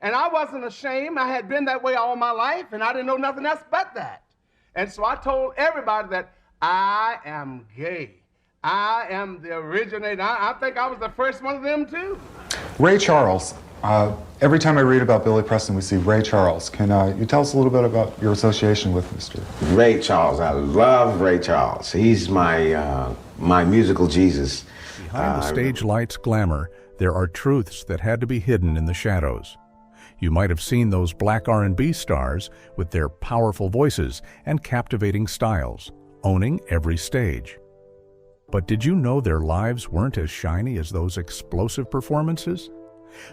And I wasn't ashamed. I had been that way all my life, and I didn't know nothing else but that. And so I told everybody that I am gay. I am the originator. I think I was the first one of them, too. Ray Charles. Every time I read about Billy Preston, we see Ray Charles. Can you tell us a little bit about your association with Mr. Ray Charles? I love Ray Charles. He's my musical Jesus. Behind the stage lights' glamour, there are truths that had to be hidden in the shadows. You might have seen those Black R&B stars with their powerful voices and captivating styles, owning every stage. But did you know their lives weren't as shiny as those explosive performances?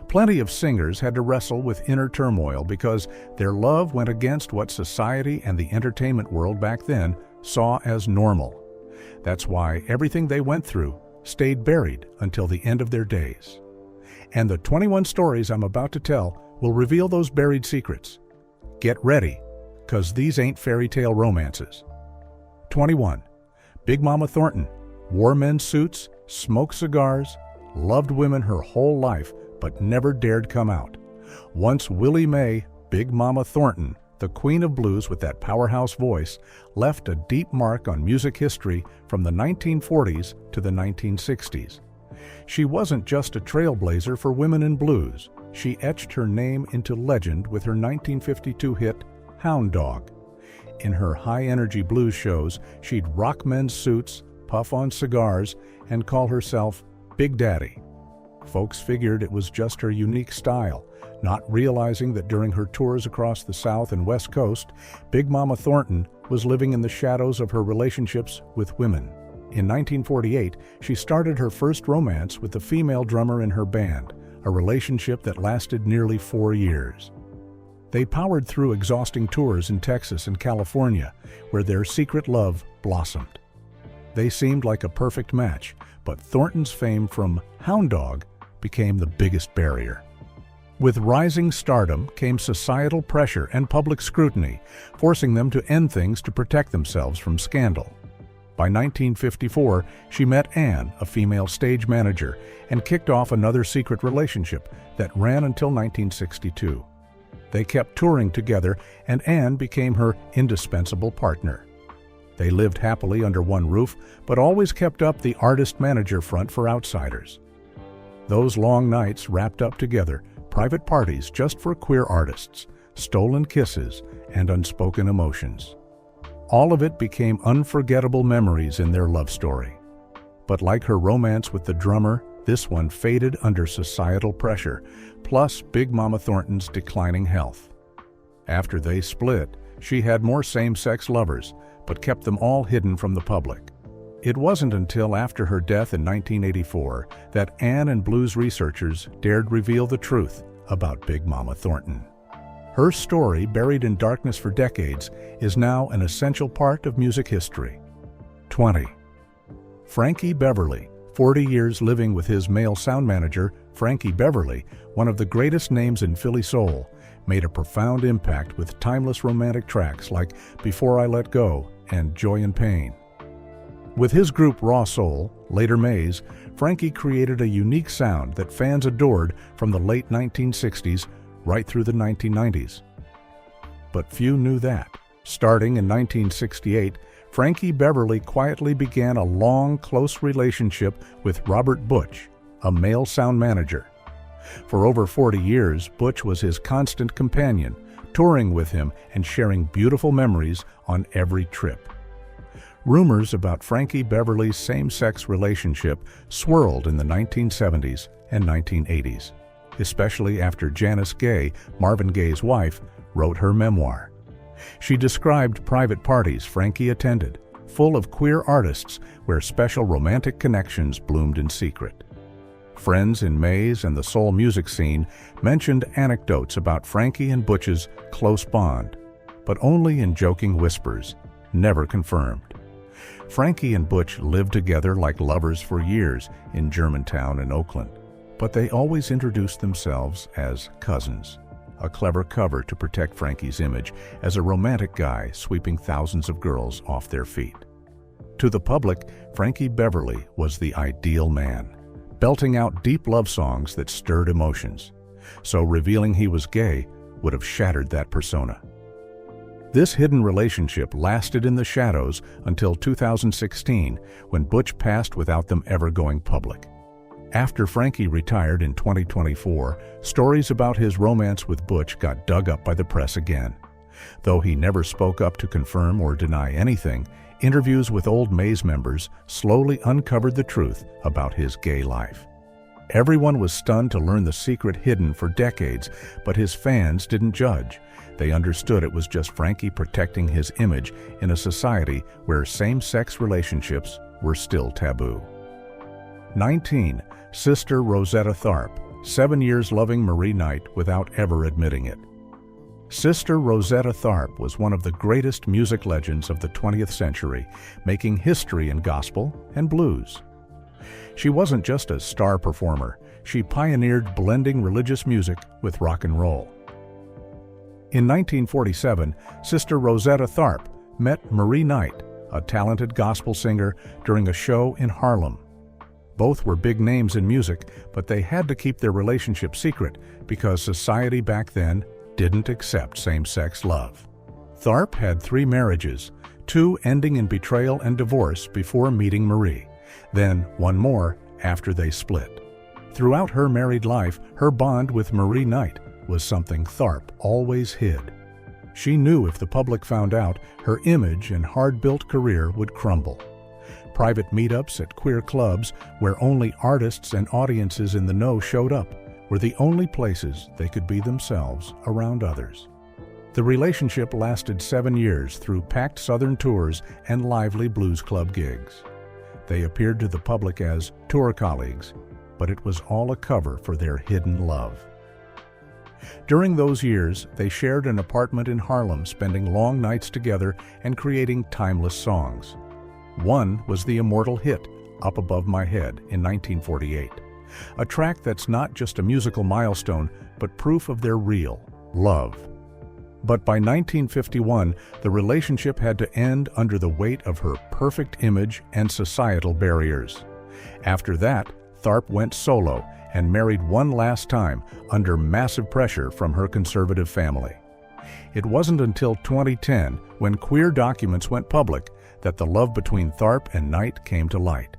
Plenty of singers had to wrestle with inner turmoil because their love went against what society and the entertainment world back then saw as normal. That's why everything they went through stayed buried until the end of their days. And the 21 stories I'm about to tell will reveal those buried secrets. Get ready, because these ain't fairy tale romances. 21. Big Mama Thornton wore men's suits, smoked cigars, loved women her whole life, but never dared come out. Once Willie Mae, Big Mama Thornton, the queen of blues with that powerhouse voice, left a deep mark on music history from the 1940s to the 1960s. She wasn't just a trailblazer for women in blues. She etched her name into legend with her 1952 hit, Hound Dog. In her high-energy blues shows, she'd rock men's suits, puff on cigars, and call herself Big Daddy. Folks figured it was just her unique style, not realizing that during her tours across the South and West Coast, Big Mama Thornton was living in the shadows of her relationships with women. In 1948, she started her first romance with the female drummer in her band, a relationship that lasted nearly 4 years. They powered through exhausting tours in Texas and California, where their secret love blossomed. They seemed like a perfect match, but Thornton's fame from Hound Dog became the biggest barrier. With rising stardom came societal pressure and public scrutiny, forcing them to end things to protect themselves from scandal. By 1954, she met Ann, a female stage manager, and kicked off another secret relationship that ran until 1962. They kept touring together, and Ann became her indispensable partner. They lived happily under one roof, but always kept up the artist-manager front for outsiders. Those long nights wrapped up together, private parties just for queer artists, stolen kisses, and unspoken emotions. All of it became unforgettable memories in their love story. But like her romance with the drummer, this one faded under societal pressure, plus Big Mama Thornton's declining health. After they split, she had more same-sex lovers, but kept them all hidden from the public. It wasn't until after her death in 1984 that Ann and blues researchers dared reveal the truth about Big Mama Thornton. Her story, buried in darkness for decades, is now an essential part of music history. 20. Frankie Beverly, 40 years living with his male sound manager, Frankie Beverly, one of the greatest names in Philly soul, made a profound impact with timeless romantic tracks like Before I Let Go and Joy and Pain. With his group Raw Soul, later Maze, Frankie created a unique sound that fans adored from the late 1960s right through the 1990s. But few knew that. Starting in 1968, Frankie Beverly quietly began a long, close relationship with Robert Butch, a male sound manager. For over 40 years, Butch was his constant companion, touring with him and sharing beautiful memories on every trip. Rumors about Frankie Beverly's same-sex relationship swirled in the 1970s and 1980s, especially after Janice Gaye, Marvin Gaye's wife, wrote her memoir. She described private parties Frankie attended, full of queer artists where special romantic connections bloomed in secret. Friends in Maze and the soul music scene mentioned anecdotes about Frankie and Butch's close bond, but only in joking whispers, never confirmed. Frankie and Butch lived together like lovers for years in Germantown and Oakland, but they always introduced themselves as cousins, a clever cover to protect Frankie's image as a romantic guy sweeping thousands of girls off their feet. To the public, Frankie Beverly was the ideal man, belting out deep love songs that stirred emotions. So revealing he was gay would have shattered that persona. This hidden relationship lasted in the shadows until 2016, when Butch passed without them ever going public. After Frankie retired in 2024, stories about his romance with Butch got dug up by the press again. Though he never spoke up to confirm or deny anything, interviews with old Maze members slowly uncovered the truth about his gay life. Everyone was stunned to learn the secret hidden for decades, but his fans didn't judge. They understood it was just Frankie protecting his image in a society where same-sex relationships were still taboo. 19. Sister Rosetta Tharpe, 7 years loving Marie Knight without ever admitting it. Sister Rosetta Tharpe was one of the greatest music legends of the 20th century, making history in gospel and blues. She wasn't just a star performer, she pioneered blending religious music with rock and roll. In 1947, Sister Rosetta Tharpe met Marie Knight, a talented gospel singer, during a show in Harlem. Both were big names in music, but they had to keep their relationship secret because society back then didn't accept same-sex love. Tharpe had 3 marriages, 2 ending in betrayal and divorce before meeting Marie, then 1 more after they split. Throughout her married life, her bond with Marie Knight was something Tharpe always hid. She knew if the public found out, her image and hard-built career would crumble. Private meetups at queer clubs, where only artists and audiences in the know showed up, were the only places they could be themselves around others. The relationship lasted 7 years through packed Southern tours and lively blues club gigs. They appeared to the public as tour colleagues, but it was all a cover for their hidden love. During those years, they shared an apartment in Harlem, spending long nights together and creating timeless songs. One was the immortal hit, Up Above My Head, in 1948, a track that's not just a musical milestone, but proof of their real love. But by 1951, the relationship had to end under the weight of her perfect image and societal barriers. After that, Tharpe went solo and married one last time under massive pressure from her conservative family. It wasn't until 2010, when queer documents went public, that the love between Tharpe and Knight came to light.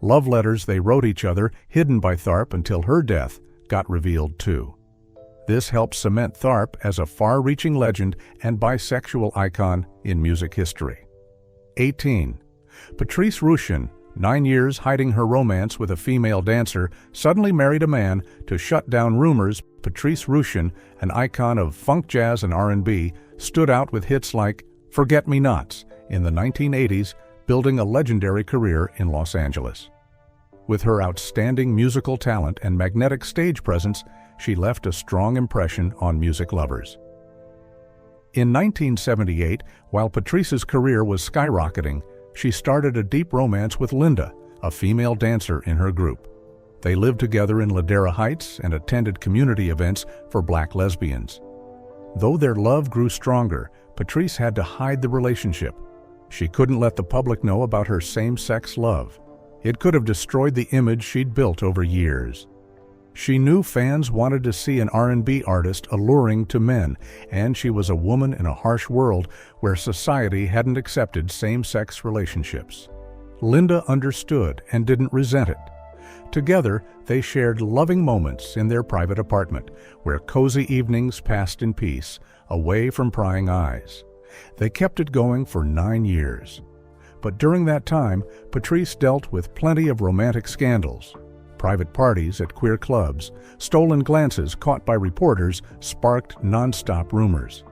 Love letters they wrote each other, hidden by Tharpe until her death, got revealed too. This helped cement Tharpe as a far-reaching legend and bisexual icon in music history. 18. Patrice Rushen, 9 years hiding her romance with a female dancer, suddenly married a man to shut down rumors. Patrice Rushen, an icon of funk, jazz, and R&B, stood out with hits like Forget-Me-Nots in the 1980s, building a legendary career in Los Angeles. With her outstanding musical talent and magnetic stage presence, she left a strong impression on music lovers. In 1978, while Patrice's career was skyrocketing, she started a deep romance with Linda, a female dancer in her group. They lived together in Ladera Heights and attended community events for black lesbians. Though their love grew stronger, Patrice had to hide the relationship. She couldn't let the public know about her same-sex love. It could have destroyed the image she'd built over years. She knew fans wanted to see an R&B artist alluring to men, and she was a woman in a harsh world where society hadn't accepted same-sex relationships. Linda understood and didn't resent it. Together, they shared loving moments in their private apartment, where cozy evenings passed in peace, away from prying eyes. They kept it going for 9 years. But during that time, Patrice dealt with plenty of romantic scandals. Private parties at queer clubs, stolen glances caught by reporters sparked nonstop rumors.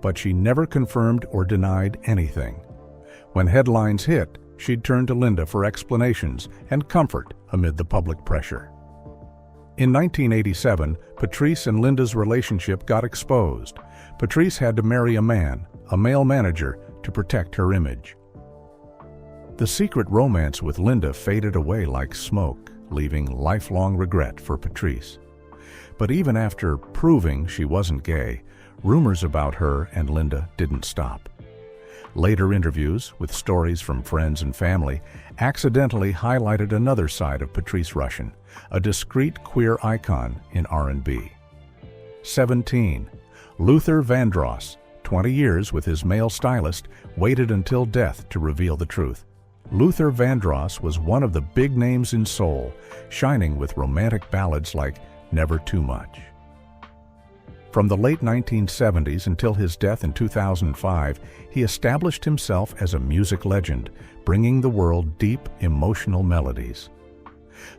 But she never confirmed or denied anything. When headlines hit, she'd turn to Linda for explanations and comfort amid the public pressure. In 1987, Patrice and Linda's relationship got exposed. Patrice had to marry a male manager, to protect her image. The secret romance with Linda faded away like smoke, leaving lifelong regret for Patrice. But even after proving she wasn't gay, rumors about her and Linda didn't stop. Later interviews, with stories from friends and family, accidentally highlighted another side of Patrice Rushen, a discreet queer icon in R&B. 17. Luther Vandross, 20 years with his male stylist, waited until death to reveal the truth. Luther Vandross was one of the big names in soul, shining with romantic ballads like Never Too Much. From the late 1970s until his death in 2005, he established himself as a music legend, bringing the world deep, emotional melodies.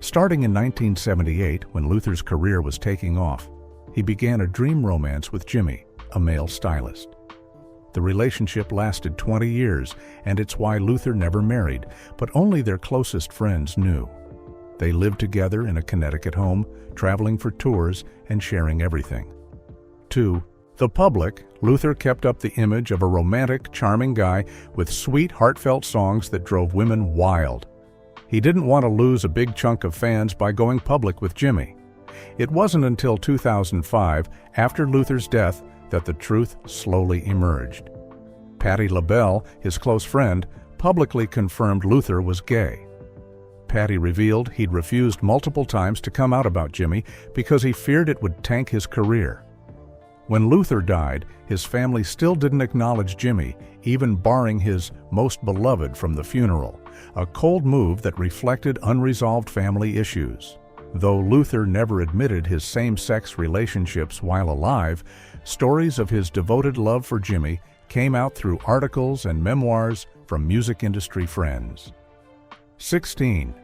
Starting in 1978, when Luther's career was taking off, he began a dream romance with Jimmy, a male stylist. The relationship lasted 20 years, and it's why Luther never married, but only their closest friends knew. They lived together in a Connecticut home, traveling for tours and sharing everything. To the public, Luther kept up the image of a romantic, charming guy with sweet, heartfelt songs that drove women wild. He didn't want to lose a big chunk of fans by going public with Jimmy. It wasn't until 2005, after Luther's death, that the truth slowly emerged. Patti LaBelle, his close friend, publicly confirmed Luther was gay. Patti revealed he'd refused multiple times to come out about Jimmy because he feared it would tank his career. When Luther died, his family still didn't acknowledge Jimmy, even barring his most beloved from the funeral, a cold move that reflected unresolved family issues. Though Luther never admitted his same-sex relationships while alive, stories of his devoted love for Jimmy came out through articles and memoirs from music industry friends. 16.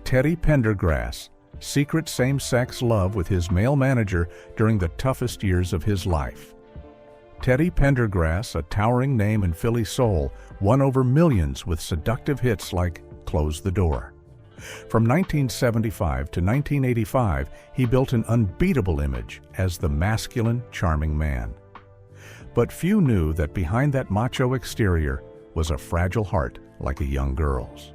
Teddy Pendergrass, secret same-sex love with his male manager during the toughest years of his life. Teddy Pendergrass, a towering name in Philly soul, won over millions with seductive hits like Close the Door. From 1975 to 1985, he built an unbeatable image as the masculine, charming man. But few knew that behind that macho exterior was a fragile heart like a young girl's.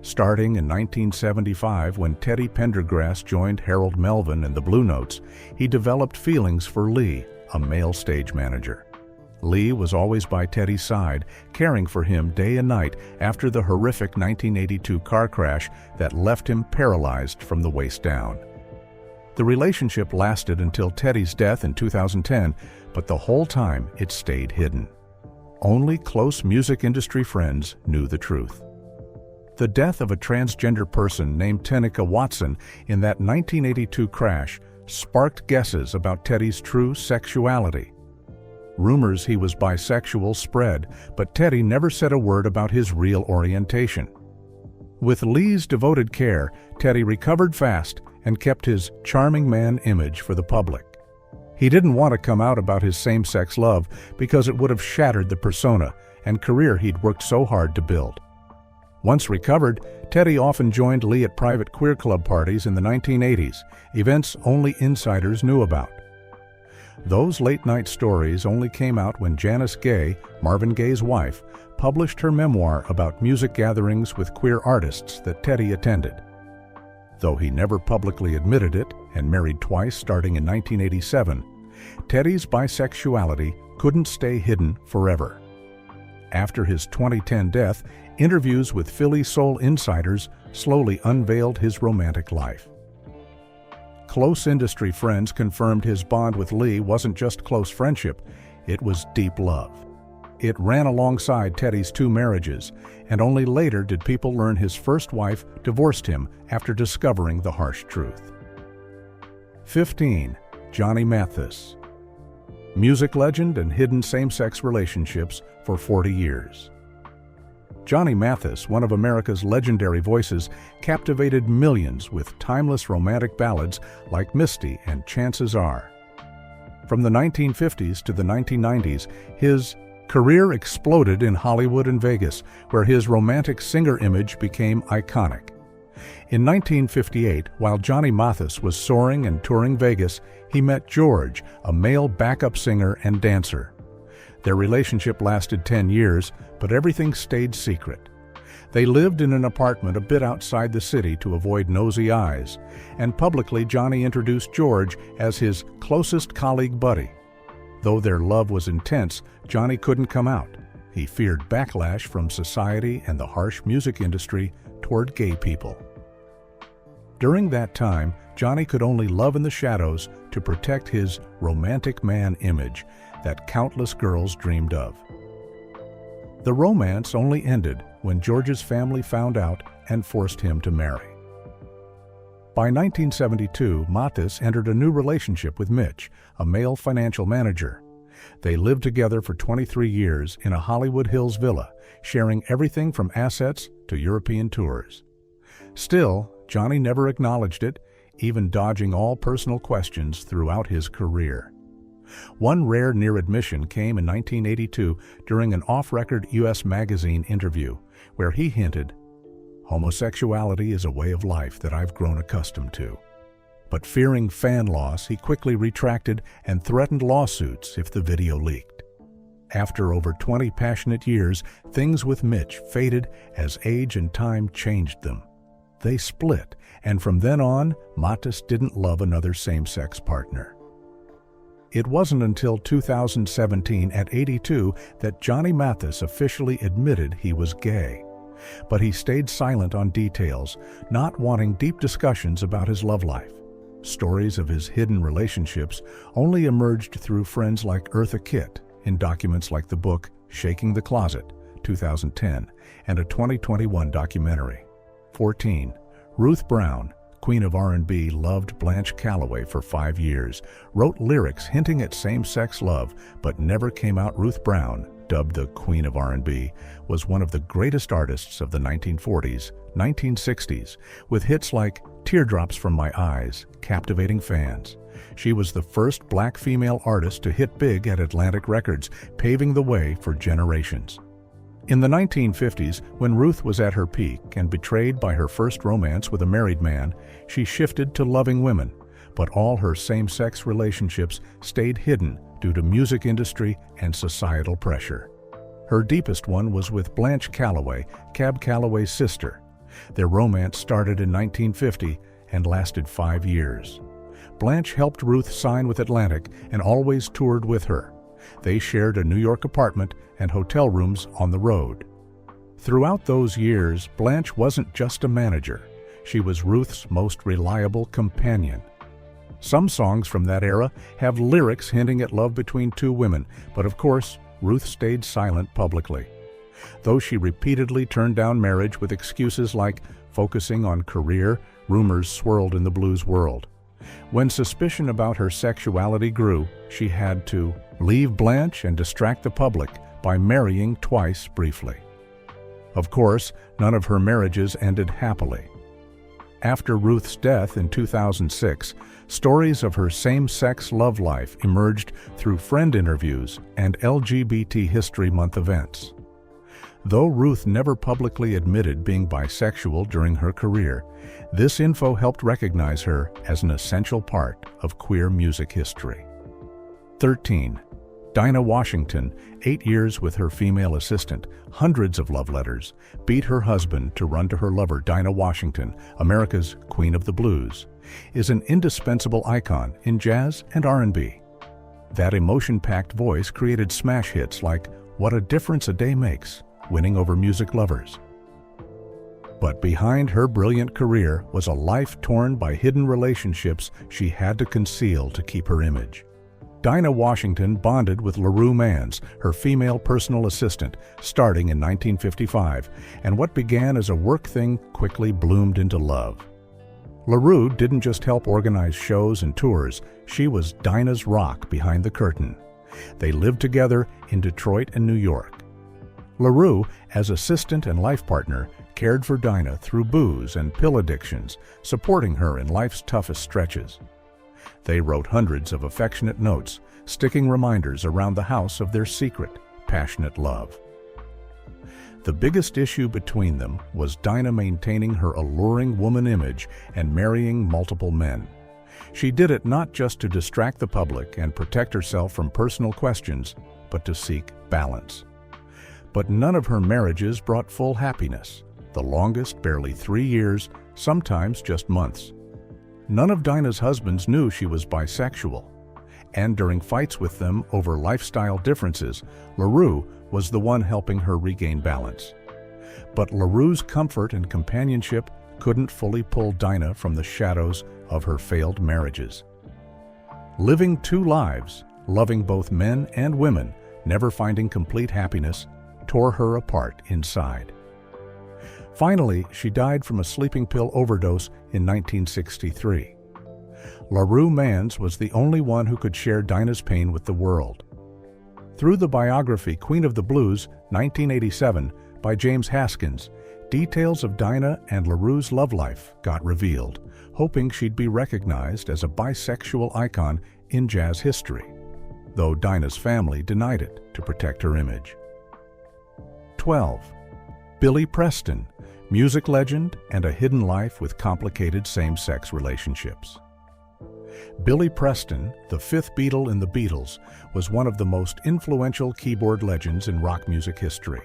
Starting in 1975, when Teddy Pendergrass joined Harold Melvin and the Blue Notes, he developed feelings for Lee, a male stage manager. Lee was always by Teddy's side, caring for him day and night after the horrific 1982 car crash that left him paralyzed from the waist down. The relationship lasted until Teddy's death in 2010, but the whole time it stayed hidden. Only close music industry friends knew the truth. The death of a transgender person named Tenica Watson in that 1982 crash sparked guesses about Teddy's true sexuality. Rumors he was bisexual spread, but Teddy never said a word about his real orientation. With Lee's devoted care, Teddy recovered fast and kept his charming man image for the public. He didn't want to come out about his same-sex love because it would have shattered the persona and career he'd worked so hard to build. Once recovered, Teddy often joined Lee at private queer club parties in the 1980s, events only insiders knew about. Those late-night stories only came out when Janice Gaye, Marvin Gaye's wife, published her memoir about music gatherings with queer artists that Teddy attended. Though he never publicly admitted it and married twice starting in 1987, Teddy's bisexuality couldn't stay hidden forever. After his 2010 death, interviews with Philly soul insiders slowly unveiled his romantic life. Close industry friends confirmed his bond with Lee wasn't just close friendship, it was deep love. It ran alongside Teddy's 2 marriages, and only later did people learn his first wife divorced him after discovering the harsh truth. 15. Johnny Mathis. Music legend and hidden same-sex relationships for 40 years. Johnny Mathis, one of America's legendary voices, captivated millions with timeless romantic ballads like Misty and Chances Are. From the 1950s to the 1990s, his career exploded in Hollywood and Vegas, where his romantic singer image became iconic. In 1958, while Johnny Mathis was soaring and touring Vegas, he met George, a male backup singer and dancer. Their relationship lasted 10 years, but everything stayed secret. They lived in an apartment a bit outside the city to avoid nosy eyes, and publicly Johnny introduced George as his closest colleague buddy. Though their love was intense, Johnny couldn't come out. He feared backlash from society and the harsh music industry toward gay people. During that time, Johnny could only love in the shadows to protect his romantic man image that countless girls dreamed of. The romance only ended when George's family found out and forced him to marry. By 1972, Mathis entered a new relationship with Mitch, a male financial manager. They lived together for 23 years in a Hollywood Hills villa, sharing everything from assets to European tours. Still, Johnny never acknowledged it, even dodging all personal questions throughout his career. One rare near admission came in 1982 during an off-record U.S. Magazine interview, where he hinted, "Homosexuality is a way of life that I've grown accustomed to." But fearing fan loss, he quickly retracted and threatened lawsuits if the video leaked. After over 20 passionate years, things with Mitch faded as age and time changed them. They split, and from then on, Mathis didn't love another same-sex partner. It wasn't until 2017, at 82, that Johnny Mathis officially admitted he was gay. But he stayed silent on details, not wanting deep discussions about his love life. Stories of his hidden relationships only emerged through friends like Eartha Kitt in documents like the book Shaking the Closet, 2010, and a 2021 documentary. 14. Ruth Brown, Queen of R&B, loved Blanche Calloway for 5 years, wrote lyrics hinting at same-sex love, but never came out. Ruth Brown, dubbed the Queen of R&B, was one of the greatest artists of the 1940s, 1960s, with hits like Teardrops from My Eyes, captivating fans. She was the first black female artist to hit big at Atlantic Records, paving the way for generations. In the 1950s, when Ruth was at her peak and betrayed by her first romance with a married man, she shifted to loving women, but all her same-sex relationships stayed hidden due to music industry and societal pressure. Her deepest one was with Blanche Calloway, Cab Calloway's sister. Their romance started in 1950 and lasted 5 years. Blanche helped Ruth sign with Atlantic and always toured with her. They shared a New York apartment and hotel rooms on the road. Throughout those years, Blanche wasn't just a manager. She was Ruth's most reliable companion. Some songs from that era have lyrics hinting at love between two women, but of course, Ruth stayed silent publicly. Though she repeatedly turned down marriage with excuses like focusing on career, rumors swirled in the blues world. When suspicion about her sexuality grew, she had to leave Blanche and distract the public by marrying twice briefly. Of course, none of her marriages ended happily. After Ruth's death in 2006, stories of her same-sex love life emerged through friend interviews and LGBT History Month events. Though Ruth never publicly admitted being bisexual during her career, this info helped recognize her as an essential part of queer music history. 13. Dinah Washington, 8 years with her female assistant, hundreds of love letters, beat her husband to run to her lover. Dinah Washington, America's Queen of the Blues, is an indispensable icon in jazz and R&B. That emotion-packed voice created smash hits like What a Difference a Day Makes, winning over music lovers. But behind her brilliant career was a life torn by hidden relationships she had to conceal to keep her image. Dinah Washington bonded with LaRue Mans, her female personal assistant, starting in 1955, and what began as a work thing quickly bloomed into love. LaRue didn't just help organize shows and tours, she was Dinah's rock behind the curtain. They lived together in Detroit and New York. LaRue, as assistant and life partner, cared for Dinah through booze and pill addictions, supporting her in life's toughest stretches. They wrote hundreds of affectionate notes, sticking reminders around the house of their secret, passionate love. The biggest issue between them was Dinah maintaining her alluring woman image and marrying multiple men. She did it not just to distract the public and protect herself from personal questions, but to seek balance. But none of her marriages brought full happiness, the longest barely 3 years, sometimes just months. None of Dinah's husbands knew she was bisexual. and during fights with them over lifestyle differences, LaRue was the one helping her regain balance. But LaRue's comfort and companionship couldn't fully pull Dinah from the shadows of her failed marriages. Living two lives, loving both men and women, never finding complete happiness, tore her apart inside. Finally, she died from a sleeping pill overdose in 1963. LaRue Mans was the only one who could share Dinah's pain with the world. Through the biography Queen of the Blues, 1987, by James Haskins, details of Dinah and LaRue's love life got revealed, hoping she'd be recognized as a bisexual icon in jazz history, though Dinah's family denied it to protect her image. 12. Billy Preston, music legend and a hidden life with complicated same-sex relationships. Billy Preston, the fifth Beatle in the Beatles, was one of the most influential keyboard legends in rock music history.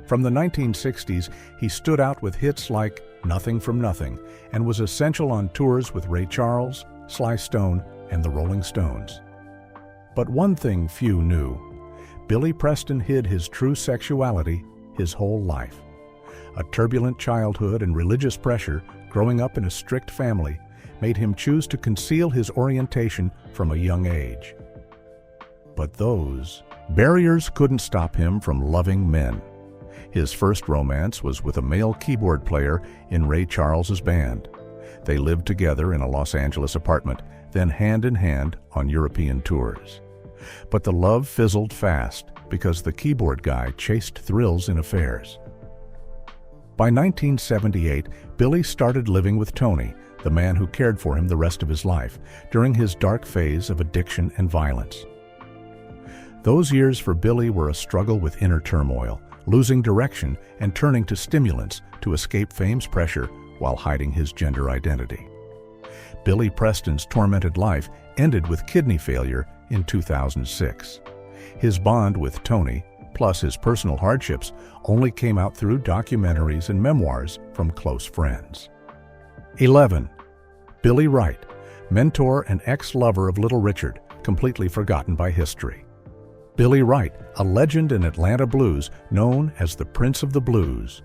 From the 1960s, he stood out with hits like Nothing from Nothing and was essential on tours with Ray Charles, Sly Stone, and the Rolling Stones. But one thing few knew: Billy Preston hid his true sexuality his whole life. A turbulent childhood and religious pressure, growing up in a strict family, made him choose to conceal his orientation from a young age. But those barriers couldn't stop him from loving men. His first romance was with a male keyboard player in Ray Charles's band. They lived together in a Los Angeles apartment, then hand in hand on European tours. But the love fizzled fast because the keyboard guy chased thrills in affairs. By 1978, Billy started living with Tony, the man who cared for him the rest of his life, during his dark phase of addiction and violence. Those years for Billy were a struggle with inner turmoil, losing direction and turning to stimulants to escape fame's pressure while hiding his gender identity. Billy Preston's tormented life ended with kidney failure in 2006. His bond with Tony, plus his personal hardships, only came out through documentaries and memoirs from close friends. 11. Billy Wright, mentor and ex-lover of Little Richard, completely forgotten by history. Billy Wright, a legend in Atlanta blues, known as the Prince of the Blues.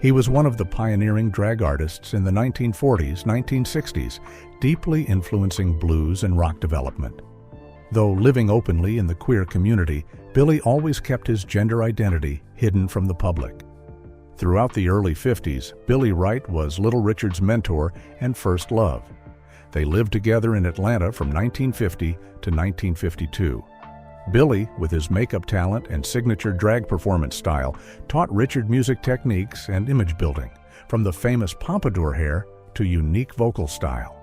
He was one of the pioneering drag artists in the 1940s, 1960s, deeply influencing blues and rock development. Though living openly in the queer community, Billy always kept his gender identity hidden from the public. Throughout the early 50s, Billy Wright was Little Richard's mentor and first love. They lived together in Atlanta from 1950 to 1952. Billy, with his makeup talent and signature drag performance style, taught Richard music techniques and image building, from the famous pompadour hair to unique vocal style.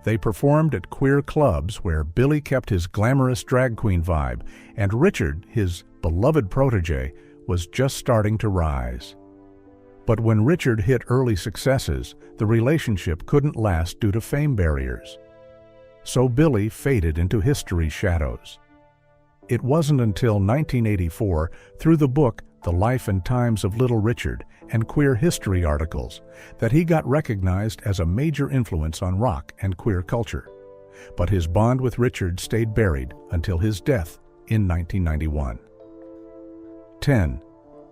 They performed at queer clubs where Billy kept his glamorous drag queen vibe, and Richard, his beloved protege, was just starting to rise. But when Richard hit early successes, the relationship couldn't last due to fame barriers. So Billy faded into history's shadows. It wasn't until 1984, through the book The Life and Times of Little Richard and queer history articles, that he got recognized as a major influence on rock and queer culture. But his bond with Richard stayed buried until his death in 1991. 10.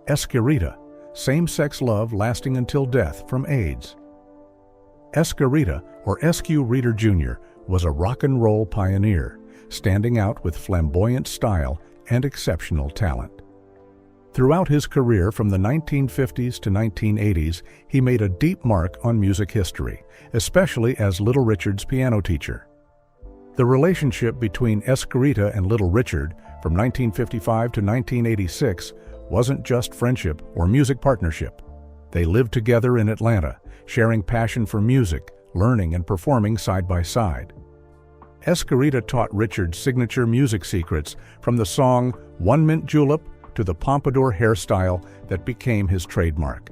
Esquerita, same-sex love lasting until death from AIDS. Esquerita, or S.Q. Reader Jr., was a rock and roll pioneer, standing out with flamboyant style and exceptional talent. Throughout his career from the 1950s to 1980s, he made a deep mark on music history, especially as Little Richard's piano teacher. The relationship between Esquerita and Little Richard from 1955 to 1986 wasn't just friendship or music partnership. They lived together in Atlanta, sharing passion for music, learning and performing side by side. Esquerita taught Richard signature music secrets, from the song One Mint Julep to the pompadour hairstyle that became his trademark.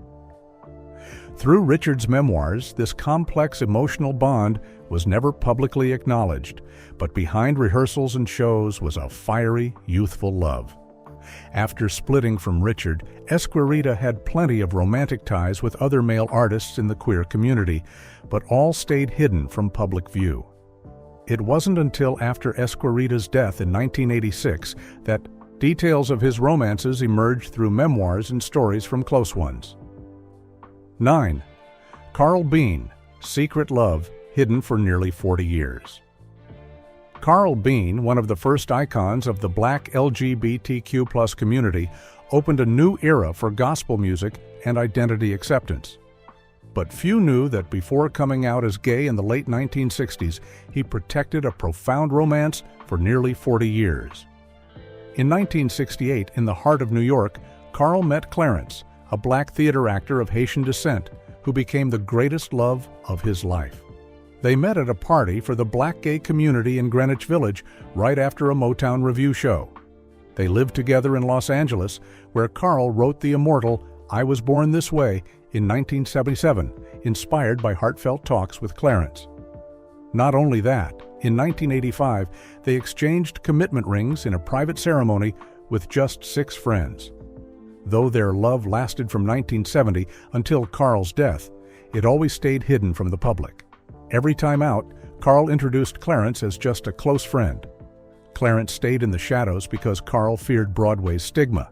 Through Richard's memoirs, this complex emotional bond was never publicly acknowledged, but behind rehearsals and shows was a fiery, youthful love. After splitting from Richard, Esquerita had plenty of romantic ties with other male artists in the queer community, but all stayed hidden from public view. It wasn't until after Esquerita's death in 1986 that details of his romances emerged through memoirs and stories from close ones. 9. Carl Bean, Secret Love, hidden for nearly 40 years. Carl Bean, one of the first icons of the Black LGBTQ+ community, opened a new era for gospel music and identity acceptance. But few knew that before coming out as gay in the late 1960s, he protected a profound romance for nearly 40 years. In 1968, in the heart of New York, Carl met Clarence, a black theater actor of Haitian descent, who became the greatest love of his life. They met at a party for the black gay community in Greenwich Village right after a Motown review show. They lived together in Los Angeles, where Carl wrote the immortal "I Was Born This Way" in 1977, inspired by heartfelt talks with Clarence. Not only that, in 1985, they exchanged commitment rings in a private ceremony with just 6 friends. Though their love lasted from 1970 until Carl's death, it always stayed hidden from the public. Every time out, Carl introduced Clarence as just a close friend. Clarence stayed in the shadows because Carl feared Broadway's stigma.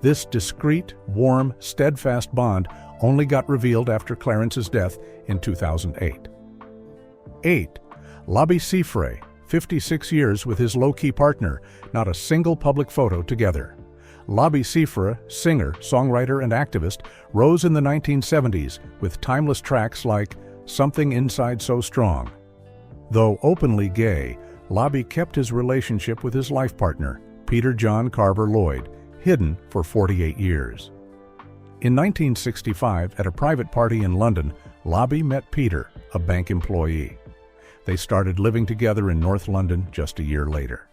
This discreet, warm, steadfast bond only got revealed after Clarence's death in 2008. 8. Labi Siffre, 56 years with his low-key partner, not a single public photo together. Labi Siffre, singer, songwriter, and activist, rose in the 1970s with timeless tracks like "Something Inside So Strong." Though openly gay, Labi kept his relationship with his life partner, Peter John Carver Lloyd, hidden for 48 years. In 1965, at a private party in London, Labi met Peter, a bank employee. They started living together in North London just a year later.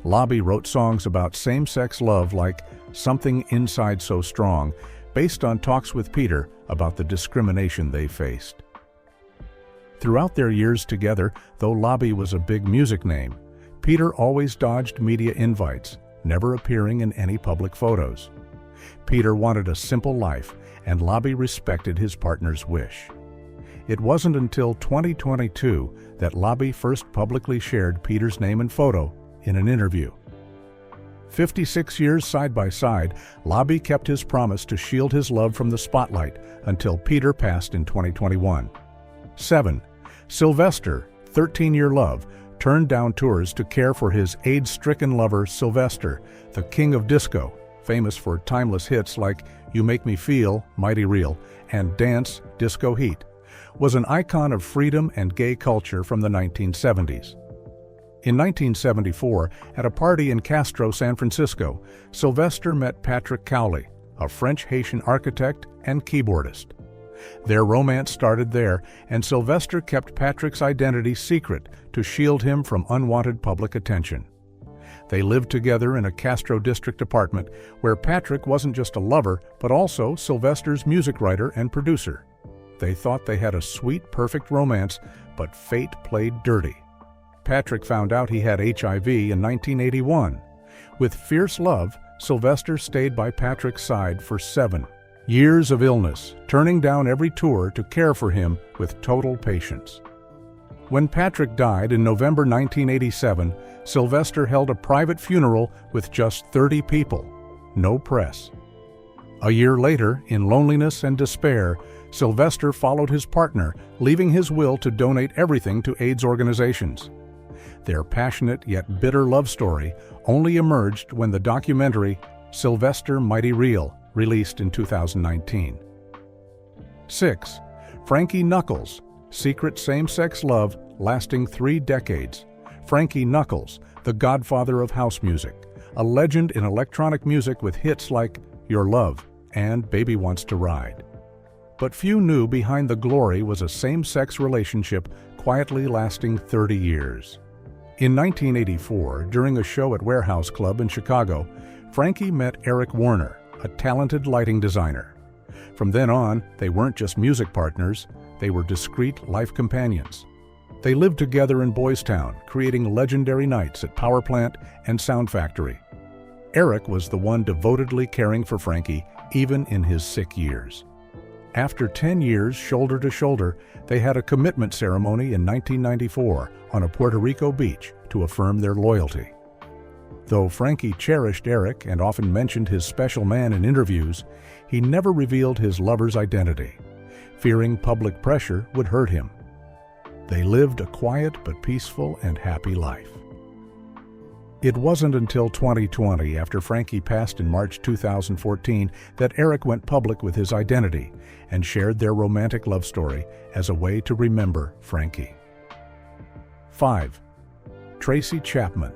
Labi wrote songs about same-sex love like "Something Inside So Strong," based on talks with Peter about the discrimination they faced. Throughout their years together, though Labi was a big music name, Peter always dodged media invites, never appearing in any public photos. Peter wanted a simple life, and Labi respected his partner's wish. It wasn't until 2022 that Labi first publicly shared Peter's name and photo in an interview. 56 years side by side, Labi kept his promise to shield his love from the spotlight until Peter passed in 2021. 7. Sylvester, 13-year love, turned down tours to care for his AIDS-stricken lover Sylvester, the king of disco, famous for timeless hits like "You Make Me Feel," "Mighty Real," and "Dance, Disco Heat," was an icon of freedom and gay culture from the 1970s. In 1974, at a party in Castro, San Francisco, Sylvester met Patrick Cowley, a French-Haitian architect and keyboardist. Their romance started there, and Sylvester kept Patrick's identity secret to shield him from unwanted public attention. They lived together in a Castro district apartment where Patrick wasn't just a lover, but also Sylvester's music writer and producer. They thought they had a sweet, perfect romance, but fate played dirty. Patrick found out he had HIV in 1981. With fierce love, Sylvester stayed by Patrick's side for 7 years of illness, turning down every tour to care for him with total patience. When Patrick died in November 1987, Sylvester held a private funeral with just 30 people, no press. A year later, in loneliness and despair, Sylvester followed his partner, leaving his will to donate everything to AIDS organizations. Their passionate yet bitter love story only emerged when the documentary Sylvester Mighty Real released in 2019. 6. Frankie Knuckles, secret same-sex love lasting 3 decades. Frankie Knuckles, the godfather of house music, a legend in electronic music with hits like "Your Love" and "Baby Wants to Ride." But few knew behind the glory was a same-sex relationship quietly lasting 30 years. In 1984, during a show at Warehouse Club in Chicago, Frankie met Eric Warner, a talented lighting designer. From then on, they weren't just music partners, they were discreet life companions. They lived together in Boys Town, creating legendary nights at Power Plant and Sound Factory. Eric was the one devotedly caring for Frankie, even in his sick years. After 10 years shoulder to shoulder, they had a commitment ceremony in 1994 on a Puerto Rico beach to affirm their loyalty. Though Frankie cherished Eric and often mentioned his special man in interviews, he never revealed his lover's identity, fearing public pressure would hurt him. They lived a quiet but peaceful and happy life. It wasn't until 2020, after Frankie passed in March 2014, that Eric went public with his identity and shared their romantic love story as a way to remember Frankie. 5. Tracy Chapman.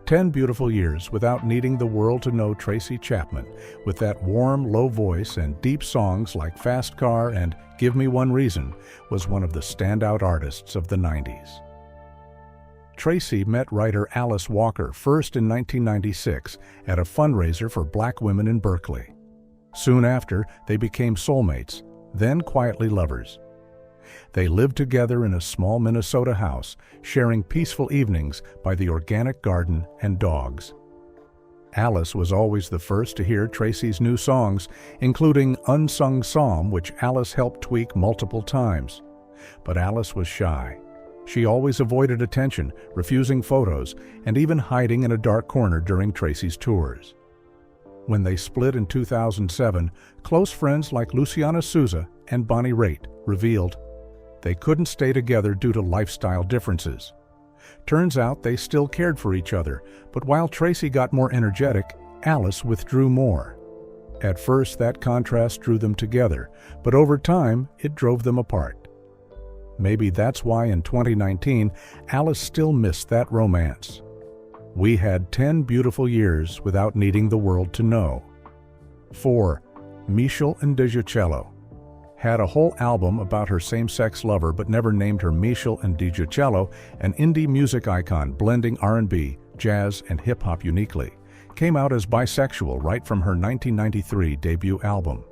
10 beautiful years without needing the world to know Tracy Chapman, with that warm, low voice and deep songs like Fast Car and Give Me One Reason, was one of the standout artists of the 90s. Tracy met writer Alice Walker first in 1996 at a fundraiser for black women in Berkeley. Soon after, they became soulmates, then quietly lovers. They lived together in a small Minnesota house, sharing peaceful evenings by the organic garden and dogs. Alice was always the first to hear Tracy's new songs, including Unsung Psalm, which Alice helped tweak multiple times. But Alice was shy. She always avoided attention, refusing photos, and even hiding in a dark corner during Tracy's tours. When they split in 2007, close friends like Luciana Souza and Bonnie Raitt revealed they couldn't stay together due to lifestyle differences. Turns out they still cared for each other, but while Tracy got more energetic, Alice withdrew more. At first, that contrast drew them together, but over time, it drove them apart. Maybe that's why in 2019, Alice still missed that romance. We had 10 beautiful years without needing the world to know. 4. Meshell Ndegeocello. Had a whole album about her same-sex lover but never named her Meshell Ndegeocello, an indie music icon blending R&B, jazz, and hip-hop uniquely. Came out as bisexual right from her 1993 debut album.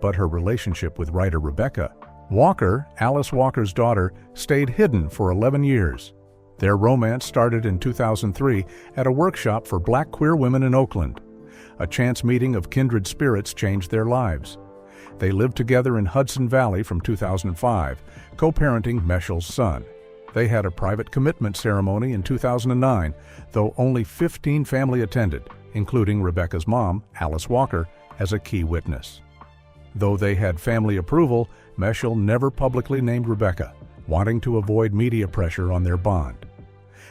But her relationship with writer Rebecca Walker, Alice Walker's daughter, stayed hidden for 11 years. Their romance started in 2003 at a workshop for black queer women in Oakland. A chance meeting of kindred spirits changed their lives. They lived together in Hudson Valley from 2005, co-parenting Meshell's son. They had a private commitment ceremony in 2009, though only 15 family attended, including Rebecca's mom, Alice Walker, as a key witness. Though they had family approval, Meshell never publicly named Rebecca, wanting to avoid media pressure on their bond.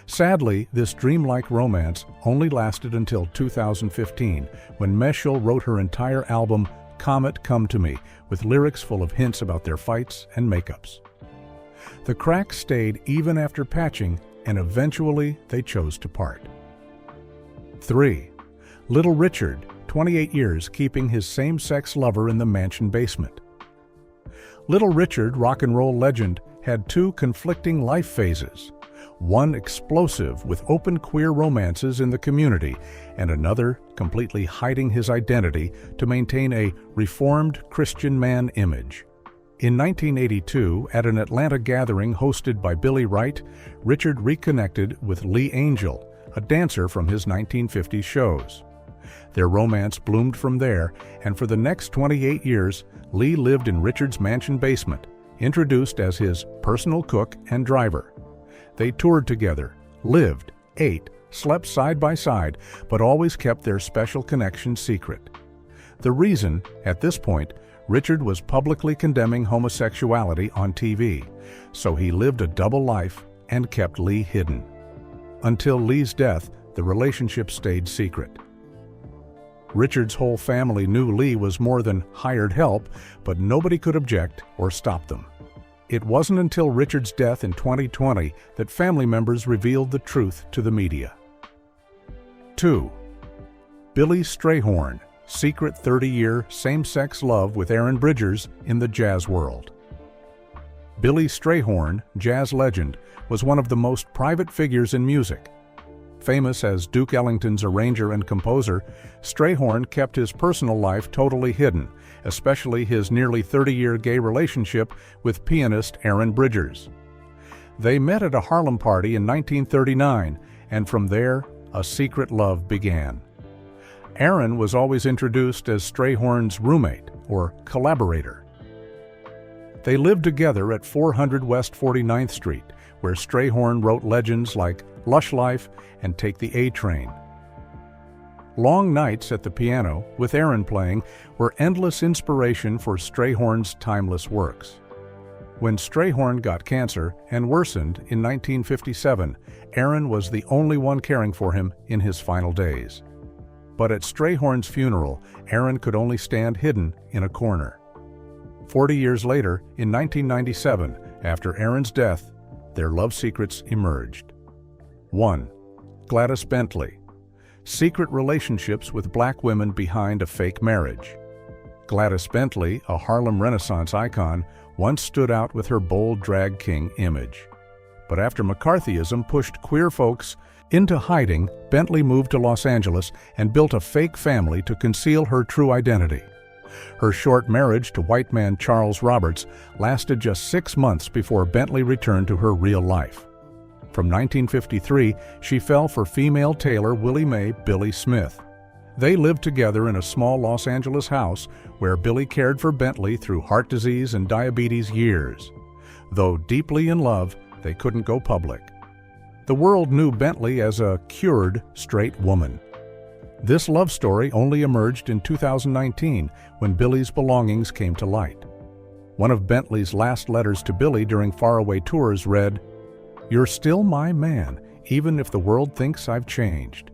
Sadly, this dreamlike romance only lasted until 2015, when Meshell wrote her entire album, Comet Come to Me, with lyrics full of hints about their fights and makeups. The crack stayed even after patching, and eventually they chose to part. 3. Little Richard, 28 years keeping his same-sex lover in the mansion basement. Little Richard, rock and roll legend, had two conflicting life phases. One explosive with open queer romances in the community, and another completely hiding his identity to maintain a reformed Christian man image. In 1982, at an Atlanta gathering hosted by Billy Wright, Richard reconnected with Lee Angel, a dancer from his 1950s shows. Their romance bloomed from there, and for the next 28 years, Lee lived in Richard's mansion basement, introduced as his personal cook and driver. They toured together, lived, ate, slept side by side, but always kept their special connection secret. The reason, at this point, Richard was publicly condemning homosexuality on TV, so he lived a double life and kept Lee hidden. Until Lee's death, the relationship stayed secret. Richard's whole family knew Lee was more than hired help, but nobody could object or stop them. It wasn't until Richard's death in 2020 that family members revealed the truth to the media. 2. Billy Strayhorn, secret 30-year same-sex love with Aaron Bridgers in the jazz world. Billy Strayhorn, jazz legend, was one of the most private figures in music. Famous as Duke Ellington's arranger and composer, Strayhorn kept his personal life totally hidden, especially his nearly 30-year gay relationship with pianist Aaron Bridgers. They met at a Harlem party in 1939, and from there, a secret love began. Aaron was always introduced as Strayhorn's roommate or collaborator. They lived together at 400 West 49th Street, where Strayhorn wrote legends like Lush Life and Take the A Train. Long nights at the piano, with Aaron playing, were endless inspiration for Strayhorn's timeless works. When Strayhorn got cancer and worsened in 1957, Aaron was the only one caring for him in his final days. But at Strayhorn's funeral, Aaron could only stand hidden in a corner. 40 years later, in 1997, after Aaron's death, their love secrets emerged. 1. Gladys Bentley. Secret relationships with black women behind a fake marriage. Gladys Bentley, a Harlem Renaissance icon, once stood out with her bold drag king image. But after McCarthyism pushed queer folks into hiding, Bentley moved to Los Angeles and built a fake family to conceal her true identity. Her short marriage to white man Charles Roberts lasted just 6 months before Bentley returned to her real life. From 1953, she fell for female tailor Willie Mae Billy Smith. They lived together in a small Los Angeles house where Billy cared for Bentley through heart disease and diabetes years. Though deeply in love, they couldn't go public. The world knew Bentley as a cured straight woman. This love story only emerged in 2019 when Billy's belongings came to light. One of Bentley's last letters to Billy during faraway tours read, "You're still my man, even if the world thinks I've changed."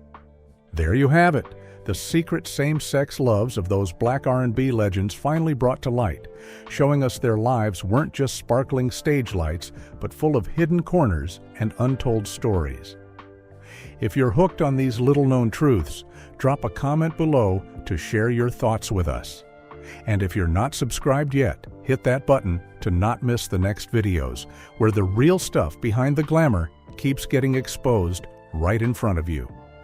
There you have it, the secret same-sex loves of those Black R&B legends finally brought to light, showing us their lives weren't just sparkling stage lights, but full of hidden corners and untold stories. If you're hooked on these little-known truths, drop a comment below to share your thoughts with us. And if you're not subscribed yet, hit that button to not miss the next videos, where the real stuff behind the glamour keeps getting exposed right in front of you.